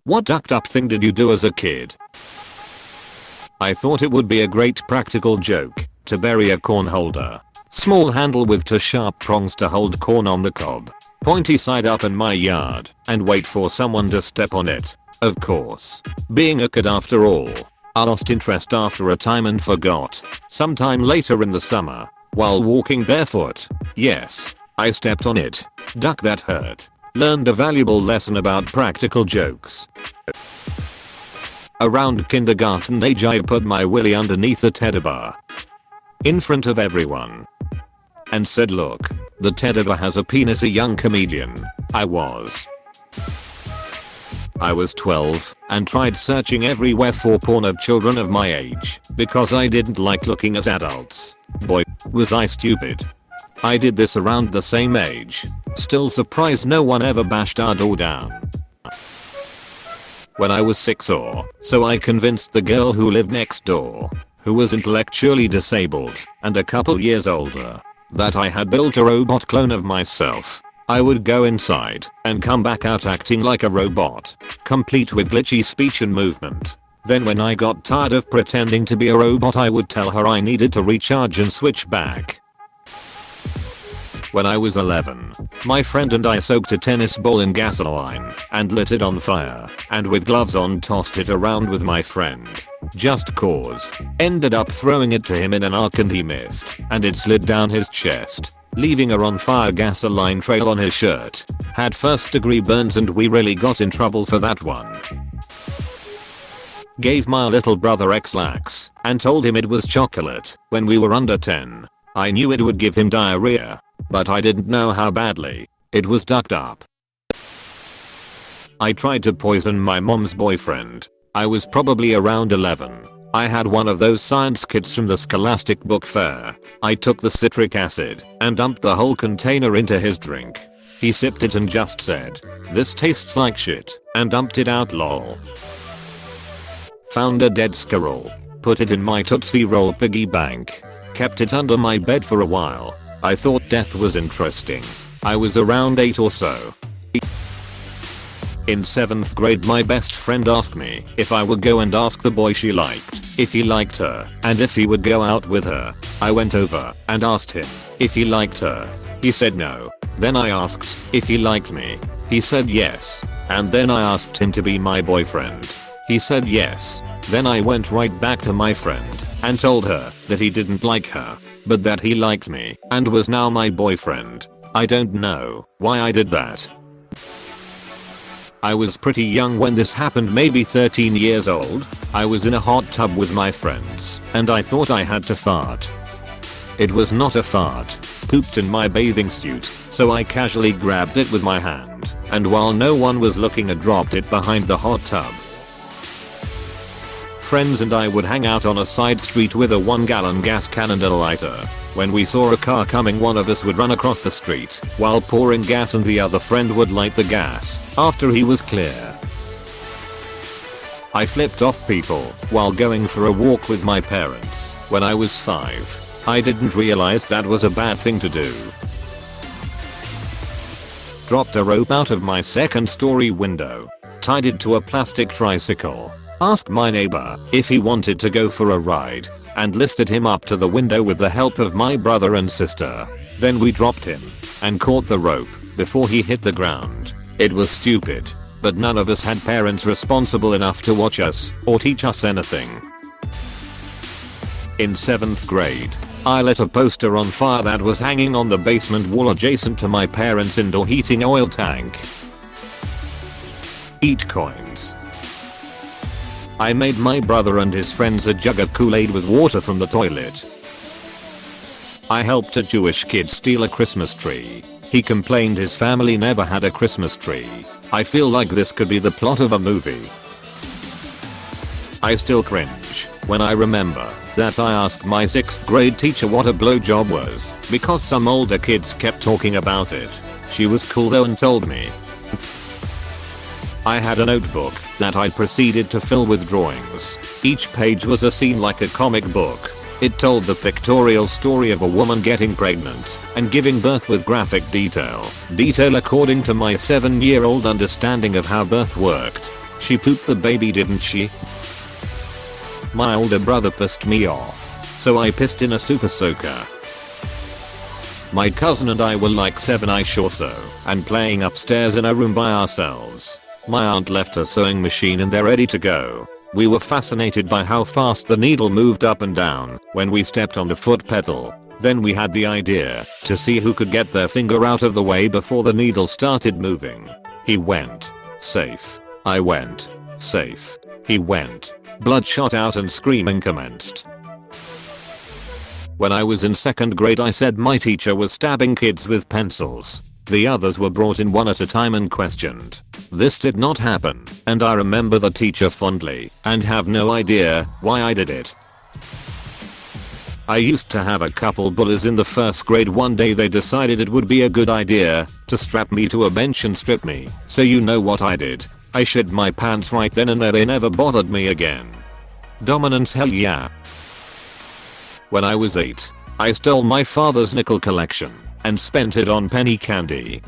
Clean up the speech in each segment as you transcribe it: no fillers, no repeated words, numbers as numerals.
What ducked up thing did you do as a kid? I thought it would be a great practical joke to bury a corn holder. Small handle with two sharp prongs to hold corn on the cob. Pointy side up in my yard and wait for someone to step on it. Of course. Being a kid after all. I lost interest after a time and forgot. Sometime later in the summer, while walking barefoot, yes, I stepped on it. Duck, that hurt. Learned a valuable lesson about practical jokes. Around kindergarten age I put my willy underneath the teddy bear in front of everyone and said, "Look, the teddy bear has a penis." A young comedian. I was 12 and tried searching everywhere for porn of children of my age because I didn't like looking at adults. Boy, was I stupid. I did this around the same age. Still surprised no one ever bashed our door down. When I was 6 or so, I convinced the girl who lived next door, who was intellectually disabled and a couple years older, that I had built a robot clone of myself. I would go inside and come back out acting like a robot, complete with glitchy speech and movement. Then when I got tired of pretending to be a robot, I would tell her I needed to recharge and switch back. When I was 11, my friend and I soaked a tennis ball in gasoline and lit it on fire, and with gloves on tossed it around with my friend. Just cause. Ended up throwing it to him in an arc and he missed, and it slid down his chest, leaving a on fire gasoline trail on his shirt. Had first degree burns and we really got in trouble for that one. Gave my little brother X-Lax and told him it was chocolate when we were under 10. I knew it would give him diarrhea, but I didn't know how badly. It was ducked up. I tried to poison my mom's boyfriend. I was probably around 11. I had one of those science kits from the Scholastic Book Fair. I took the citric acid and dumped the whole container into his drink. He sipped it and just said, "This tastes like shit," and dumped it out, lol. Found a dead squirrel. Put it in my Tootsie Roll piggy bank. Kept it under my bed for a while. I thought death was interesting. I was around 8 or so. In 7th grade my best friend asked me if I would go and ask the boy she liked if he liked her and if he would go out with her. I went over and asked him if he liked her. He said no. Then I asked if he liked me. He said yes. And then I asked him to be my boyfriend. He said yes. Then I went right back to my friend and told her that he didn't like her, but that he liked me and was now my boyfriend. I don't know why I did that. I was pretty young when this happened, maybe 13 years old. I was in a hot tub with my friends and I thought I had to fart. It was not a fart. Pooped in my bathing suit, so I casually grabbed it with my hand and while no one was looking I dropped it behind the hot tub. Friends and I would hang out on a side street with a 1-gallon gas can and a lighter. When we saw a car coming, one of us would run across the street while pouring gas and the other friend would light the gas after he was clear. I flipped off people while going for a walk with my parents when I was 5. I didn't realize that was a bad thing to do. Dropped a rope out of my 2nd story window. Tied it to a plastic tricycle. Asked my neighbor if he wanted to go for a ride and lifted him up to the window with the help of my brother and sister. Then we dropped him and caught the rope before he hit the ground. It was stupid, but none of us had parents responsible enough to watch us or teach us anything. In 7th grade, I lit a poster on fire that was hanging on the basement wall adjacent to my parents' indoor heating oil tank. Eat coins. I made my brother and his friends a jug of Kool-Aid with water from the toilet. I helped a Jewish kid steal a Christmas tree. He complained his family never had a Christmas tree. I feel like this could be the plot of a movie. I still cringe when I remember that I asked my 6th grade teacher what a blowjob was because some older kids kept talking about it. She was cool though and told me. I had a notebook that I proceeded to fill with drawings. Each page was a scene like a comic book. It told the pictorial story of a woman getting pregnant and giving birth with graphic detail. Detail according to my 7-year-old understanding of how birth worked. She pooped the baby, didn't she? My older brother pissed me off, so I pissed in a super soaker. My cousin and I were like 7ish or so, and playing upstairs in a room by ourselves. My aunt left her sewing machine and they're ready to go. We were fascinated by how fast the needle moved up and down when we stepped on the foot pedal. Then we had the idea to see who could get their finger out of the way before the needle started moving. He went. Safe. I went. Safe. He went. Blood shot out and screaming commenced. When I was in 2nd grade I said my teacher was stabbing kids with pencils. The others were brought in one at a time and questioned. This did not happen, and I remember the teacher fondly and have no idea why I did it. I used to have a couple bullies in the 1st grade. One day they decided it would be a good idea to strap me to a bench and strip me. So you know what I did? I shed my pants right then and there. They never bothered me again. Dominance, hell yeah. When I was 8, I stole my father's nickel collection and spent it on penny candy.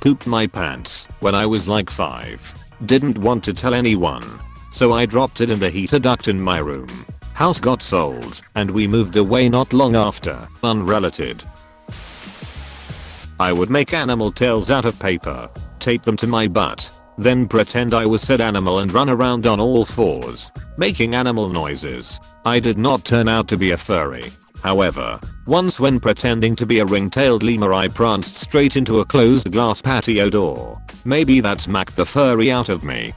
Pooped my pants when I was like 5. Didn't want to tell anyone, so I dropped it in the heater duct in my room. House got sold and we moved away not long after, unrelated. I would make animal tails out of paper, tape them to my butt, then pretend I was said animal and run around on all fours, making animal noises. I did not turn out to be a furry. However, once when pretending to be a ring-tailed lemur I pranced straight into a closed glass patio door. Maybe that smacked the furry out of me.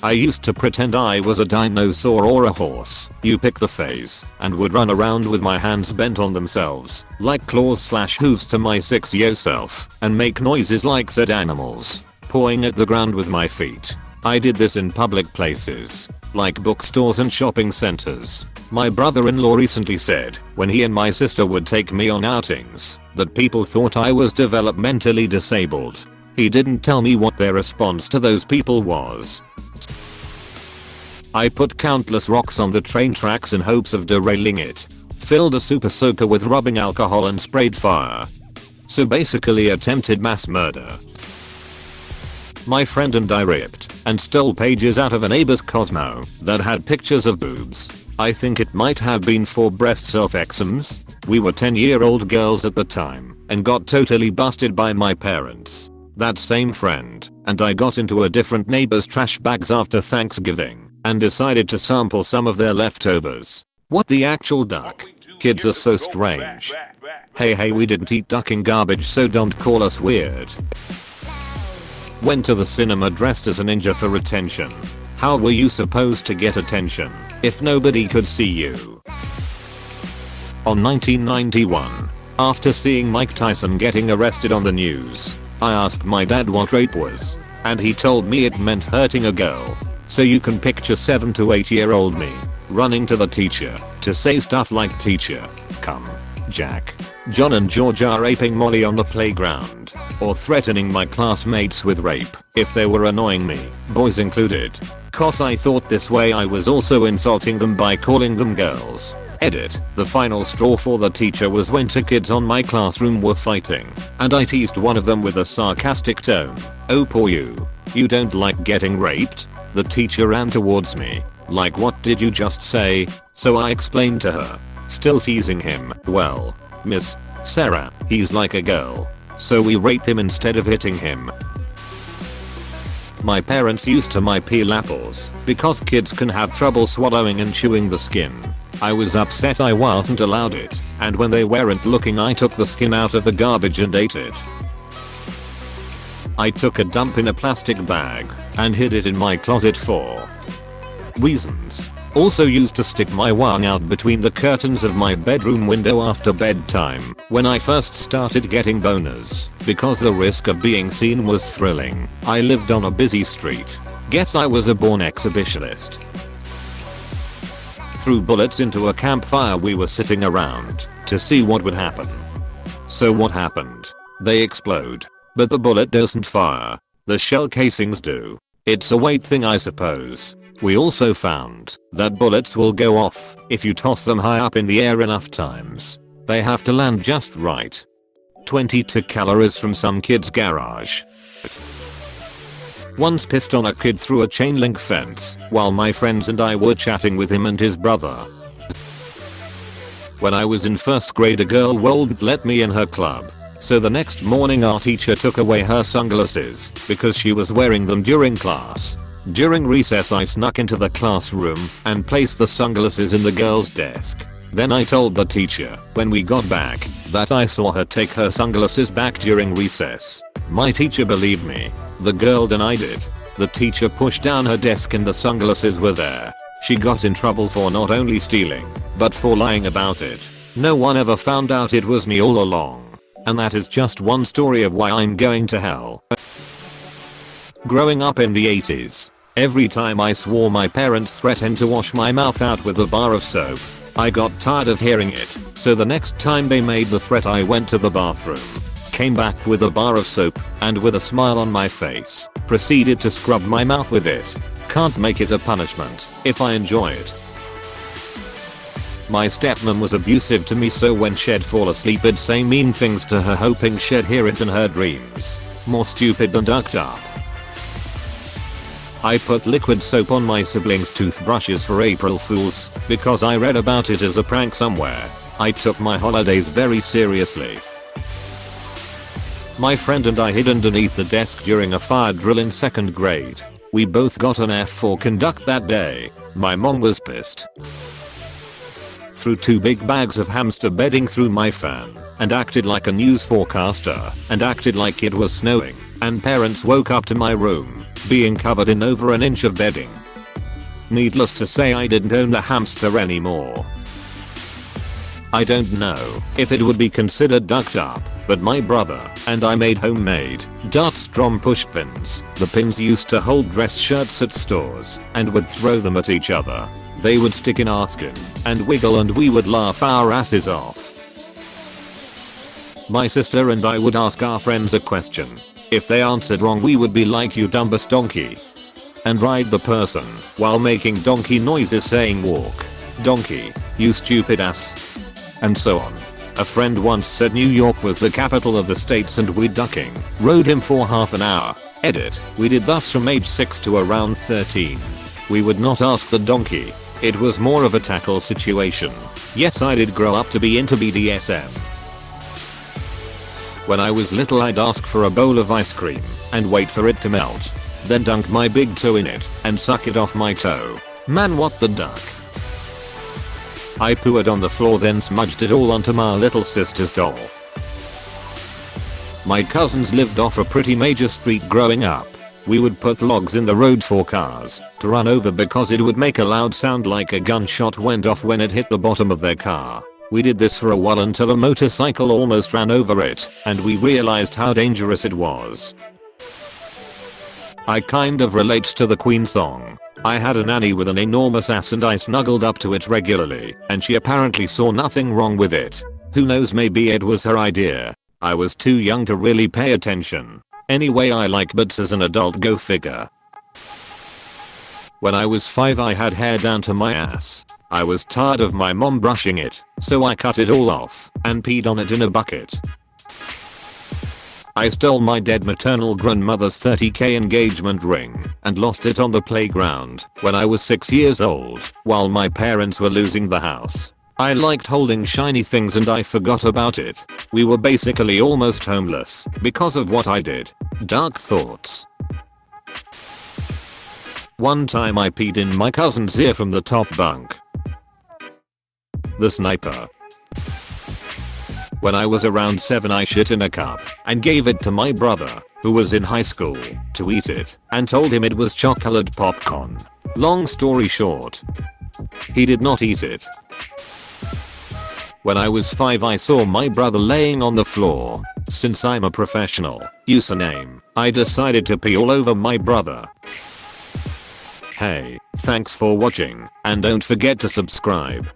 I used to pretend I was a dinosaur or a horse, you pick the phase, and would run around with my hands bent on themselves, like claws/hooves to my 6-year self, and make noises like said animals, pawing at the ground with my feet. I did this in public places, like bookstores and shopping centers. My brother-in-law recently said, when he and my sister would take me on outings, that people thought I was developmentally disabled. He didn't tell me what their response to those people was. I put countless rocks on the train tracks in hopes of derailing it. Filled a super soaker with rubbing alcohol and sprayed fire. So basically attempted mass murder. My friend and I ripped and stole pages out of a neighbor's Cosmo that had pictures of boobs. I think it might have been for breast self-exams. We were 10-year-old girls at the time and got totally busted by my parents. That same friend and I got into a different neighbor's trash bags after Thanksgiving and decided to sample some of their leftovers. What the actual duck? Kids are so strange. Hey, we didn't eat duck in garbage, so don't call us weird. Went to the cinema dressed as a ninja for attention. How were you supposed to get attention if nobody could see you? On 1991, after seeing Mike Tyson getting arrested on the news, I asked my dad what rape was, and he told me it meant hurting a girl. So you can picture 7 to 8-year-old me running to the teacher to say stuff like, "Teacher, come, Jack, John and George are raping Molly on the playground," or threatening my classmates with rape if they were annoying me, boys included. Cause I thought this way I was also insulting them by calling them girls. Edit. The final straw for the teacher was when 2 kids on my classroom were fighting, and I teased one of them with a sarcastic tone. "Oh, poor you. You don't like getting raped?" The teacher ran towards me, like, "What did you just say?" So I explained to her, still teasing him, "Well, Miss Sarah, he's like a girl. So we rape him instead of hitting him." My parents used to my peel apples because kids can have trouble swallowing and chewing the skin. I was upset I wasn't allowed it, and when they weren't looking I took the skin out of the garbage and ate it. I took a dump in a plastic bag and hid it in my closet for reasons. Also used to stick my wang out between the curtains of my bedroom window after bedtime when I first started getting boners, because the risk of being seen was thrilling. I lived on a busy street. Guess I was a born exhibitionist. Threw bullets into a campfire we were sitting around to see what would happen. So what happened? They explode. But the bullet doesn't fire. The shell casings do. It's a weight thing, I suppose. We also found that bullets will go off if you toss them high up in the air enough times. They have to land just right. 22 calories from some kid's garage. Once pissed on a kid through a chain link fence while my friends and I were chatting with him and his brother. When I was in first grade, a girl wouldn't let me in her club. So the next morning our teacher took away her sunglasses because she was wearing them during class. During recess I snuck into the classroom and placed the sunglasses in the girl's desk. Then I told the teacher, when we got back, that I saw her take her sunglasses back during recess. My teacher believed me. The girl denied it. The teacher pushed down her desk and the sunglasses were there. She got in trouble for not only stealing, but for lying about it. No one ever found out it was me all along. And that is just one story of why I'm going to hell. Growing up in the 80s, every time I swore my parents threatened to wash my mouth out with a bar of soap, I got tired of hearing it, so the next time they made the threat I went to the bathroom, came back with a bar of soap, and with a smile on my face, proceeded to scrub my mouth with it. Can't make it a punishment if I enjoy it. My stepmom was abusive to me, so when she'd fall asleep I'd say mean things to her hoping she'd hear it in her dreams. More stupid than ducked up. I put liquid soap on my siblings' toothbrushes for April Fools because I read about it as a prank somewhere. I took my holidays very seriously. My friend and I hid underneath the desk during a fire drill in 2nd grade. We both got an F for conduct that day. My mom was pissed. Threw 2 big bags of hamster bedding through my fan and acted like a news forecaster and acted like it was snowing, and parents woke up to my room being covered in over an inch of bedding. Needless to say, I didn't own the hamster anymore. I don't know if it would be considered ducked up, but my brother and I made homemade Dart Strom push pins. The pins used to hold dress shirts at stores and would throw them at each other. They would stick in our skin and wiggle and we would laugh our asses off. My sister and I would ask our friends a question. If they answered wrong we would be like, "You dumbass donkey," and ride the person while making donkey noises saying, "Walk, donkey, you stupid ass," and so on. A friend once said New York was the capital of the states and we ducking rode him for half an hour. Edit. We did thus from age 6 to around 13. We would not ask the donkey. It was more of a tackle situation. Yes, I did grow up to be into BDSM. When I was little I'd ask for a bowl of ice cream and wait for it to melt. Then dunk my big toe in it and suck it off my toe. Man, what the duck. I pooed on the floor then smudged it all onto my little sister's doll. My cousins lived off a pretty major street growing up. We would put logs in the road for cars to run over because it would make a loud sound like a gunshot went off when it hit the bottom of their car. We did this for a while until a motorcycle almost ran over it and we realized how dangerous it was. I kind of relate to the Queen song. I had a nanny with an enormous ass and I snuggled up to it regularly, and she apparently saw nothing wrong with it. Who knows, maybe it was her idea. I was too young to really pay attention. Anyway, I like butts as an adult, go figure. When I was 5 I had hair down to my ass. I was tired of my mom brushing it, so I cut it all off and peed on it in a bucket. I stole my dead maternal grandmother's $30,000 engagement ring and lost it on the playground when I was 6 years old while my parents were losing the house. I liked holding shiny things and I forgot about it. We were basically almost homeless because of what I did. Dark thoughts. One time I peed in my cousin's ear from the top bunk. The sniper. When I was around 7 I shit in a cup and gave it to my brother, who was in high school, to eat it and told him it was chocolate popcorn. Long story short, he did not eat it. When I was 5 I saw my brother laying on the floor. Since I'm a professional username, I decided to pee all over my brother. Hey, thanks for watching and don't forget to subscribe.